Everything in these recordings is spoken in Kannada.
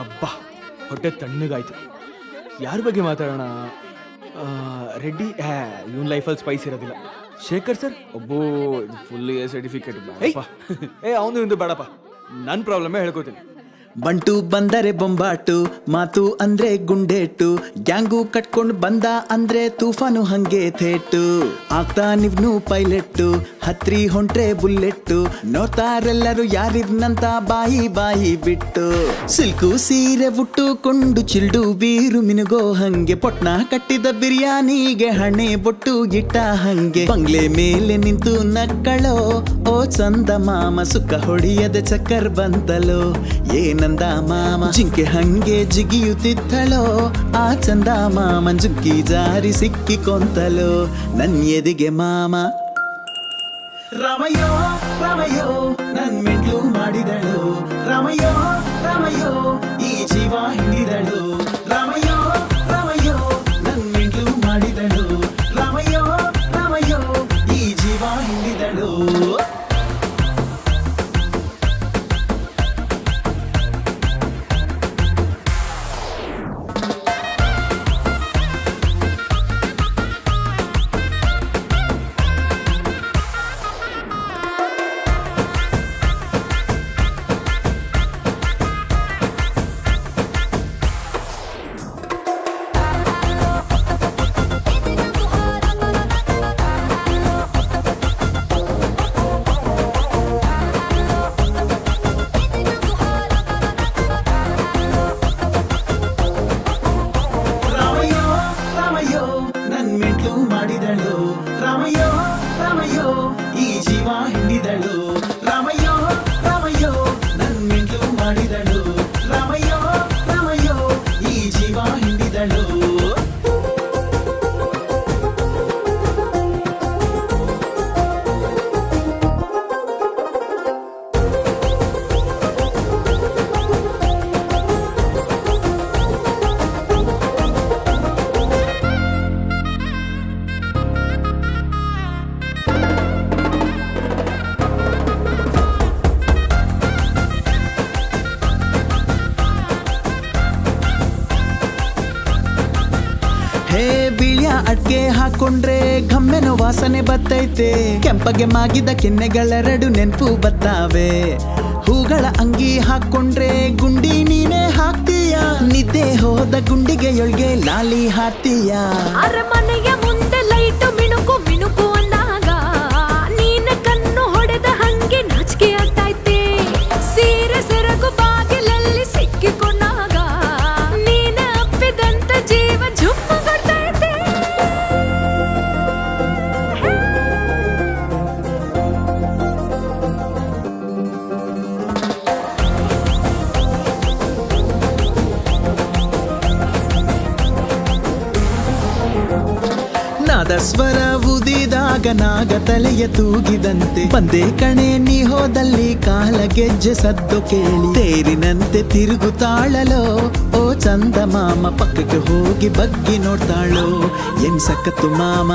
ಅಬ್ಬಾ ಹೊಟ್ಟೆ ತಣ್ಣಗಾಯ್ತು. ಯಾರ ಬಗ್ಗೆ ಮಾತಾಡೋಣ? ರೆಡ್ಡಿ ಇವನ್ ಲೈಫಲ್ಲಿ ಸ್ಪೈಸ್ ಇರೋದಿಲ್ಲ. ಶೇಖರ್ ಸರ್ ಒಬ್ಬೋ ಫುಲ್ ಎ ಸರ್ಟಿಫಿಕೇಟ್ ಅವನು ಇಂದು ಬೇಡಪ್ಪ, ನನ್ನ ಪ್ರಾಬ್ಲಮೇ ಹೇಳ್ಕೊತೀನಿ. ಬಂಟು ಬಂದರೆ ಬೊಂಬಾಟು, ಮಾತು ಅಂದ್ರೆ ಗುಂಡೇಟು, ಗ್ಯಾಂಗು ಕಟ್ಕೊಂಡು ಬಂದ ಅಂದ್ರೆ ತೂಫಾನು ಹಂಗೆ ಥೇಟು. ಆಗ್ತಾ ನಿವ್ನು ಪೈಲಟ್ಟು, ಹತ್ರಿ ಹೊಂಟ್ರೆ ಬುಲ್ಲೆಟ್ಟು, ನೋಡ್ತಾರೆಲ್ಲರೂ ಯಾರಿವ್ನಂತ ಬಾಯಿ ಬಾಯಿ ಬಿಟ್ಟು. ಸಿಲ್ಕು ಸೀರೆ ಉಟ್ಟುಕೊಂಡು ಚಿಲ್ಡು ಬೀರು ಮಿನುಗೋ ಹಂಗೆ, ಪೊಟ್ನ ಕಟ್ಟಿದ ಬಿರಿಯಾನಿಗೆ ಹಣೆ ಬೊಟ್ಟು ಇಟ್ಟ ಹಂಗೆ. ಬಂಗ್ಲೆ ಮೇಲೆ ನಿಂತು ನಕ್ಕಳೋ ಓ ಚಂದ ಮಾಮ, ಸುಕ್ಕ ಹೊಡಿಯದ ಚಕ್ಕರ್ ಬಂತಲೋ ಏನಂದ ಮಾಮ. ಜಿಂಕೆ ಹಂಗೆ ಜಿಗಿಯುತ್ತಿತ್ತಳೋ ಆ ಚಂದ ಮಾಮ, ಜುಗ್ಗಿ ಜಾರಿ ಸಿಕ್ಕಿಕೊಂತಲೋ ನನ್ ಎದಿಗೆ ಮಾಮ. ರಾಮಯ್ಯೋ ರಾಮಯ್ಯೋ ನನ್ ಮೆಂಟ್ಲು ಮಾಡಿದಳು, ರಾಮಯ್ಯೋ ರಾಮಯ್ಯೋ ಈ ಜೀವ ಹಿಡಿದಳು. ರಾಮಯ್ಯೋ ರಾಮಯ್ಯೋ ನನ್ ಮೆಂಟ್ಲು ಮಾಡಿದಳು, ರಾಮಯ್ಯೋ ರಾಮಯ್ಯೋ ಈ ಜೀವ ಹಿಡಿದಳು. ಮಾಡಿದಳು, ರಾಮಯ್ಯೋ ರಾಮಯ್ಯೋ ಈ ಜೀವ ಹಿಂಡಿದಳು. ರಾಮಯ್ಯೋ ರಾಮಯ್ಯೋ ನನ್ ಮೆಂಟ್ಲು ಮಾಡಿದಳು, ರಾಮಯ್ಯೋ ರಾಮಯ್ಯೋ ಈ ಜೀವ ಹಿಂಡಿದಳು. ಹೇ ಬಿಳಿಯ ಅಡ್ಗೆ ಹಾಕೊಂಡ್ರೆ ಘಮ್ಮೆನೋ ವಾಸನೆ ಬತ್ತೈತೆ, ಕೆಂಪಗೆ ಮಾಗಿದ ಕೆನ್ನೆಗಳೆರಡು ನೆನ್ಪು ಬತ್ತಾವೆ. ಹೂಗಳ ಅಂಗಿ ಹಾಕೊಂಡ್ರೆ ಗುಂಡಿ ನೀನೇ ಹಾಕ್ತೀಯ, ನಿದ್ದೆ ಹೋದ ಗುಂಡಿಗೆ ಒಳ್ಗೆ ಲಾಲಿ ಹಾಕ್ತೀಯ. ಅರಮನೆಯ ಮುಂದೆ ಲೈಟು ಮಿಣುಕು ಮಿಣುಕು ಅಂದಾಗ ನೀನ ಕಣ್ಣು ಹೊಡೆದ ಹಂಗೆ ನಾಚಿಕೆ ಆಗ್ತೈತೆ. ಸೀರೆ ಸೆರಗು ಬಾಗಿಲಲ್ಲಿ ಸಿಕ್ಕಿಕೊಂಡಾಗ ನೀನ ಅಪ್ಪಿದಂತ ಜೀವ ಜುಮ್ಮು ಕೊಡ್ತೈತೆ. ನಾದ ಸ್ವರ ಉದಿದಾಗ ನಾಗ ತಲೆಯ ತೂಗಿದಂತೆ, ಬಂದೆ ಕಣೆ ನೀ ಹೋದಲ್ಲಿ ಕಾಲ ಗೆಜ್ಜೆ ಸದ್ದು ಕೇಳಿ. ತೇರಿನಂತೆ ತಿರುಗುತ್ತಾಳಲೋ ಓ ಚಂದ ಮಾಮ, ಪಕ್ಕಕ್ಕೆ ಹೋಗಿ ಬಗ್ಗಿ ನೋಡ್ತಾಳೋ ಏನ್ ಸಖತ್ತು ಮಾಮ.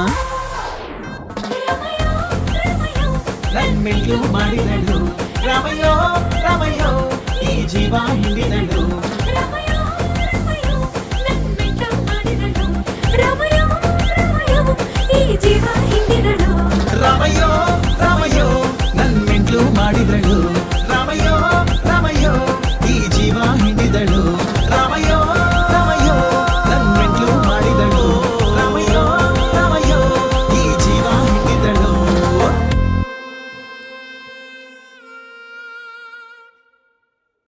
ನನ್ ಮೆಂಟ್ಲು ಮಾಡಿದಳು, ರಾಮಯ್ಯೋ ರಾಮಯ್ಯೋ ಈ ಜೀವ ಹಿಂಡಿದಳು. ರಾಮಯ್ಯೋ ರಾಮಯ್ಯೋ ನನ್ ಮೆಂಟ್ಲು ಮಾಡಿದಳು, ರಾಮಯ್ಯೋ ರಾಮಯ್ಯೋ ಈ ಜೀವ ಹಿಂಡಿದಳು. ರಾಮಯ್ಯೋ ರಾಮಯ್ಯೋ ನನ್ ಮೆಂಟ್ಲು ಮಾಡಿದಳು,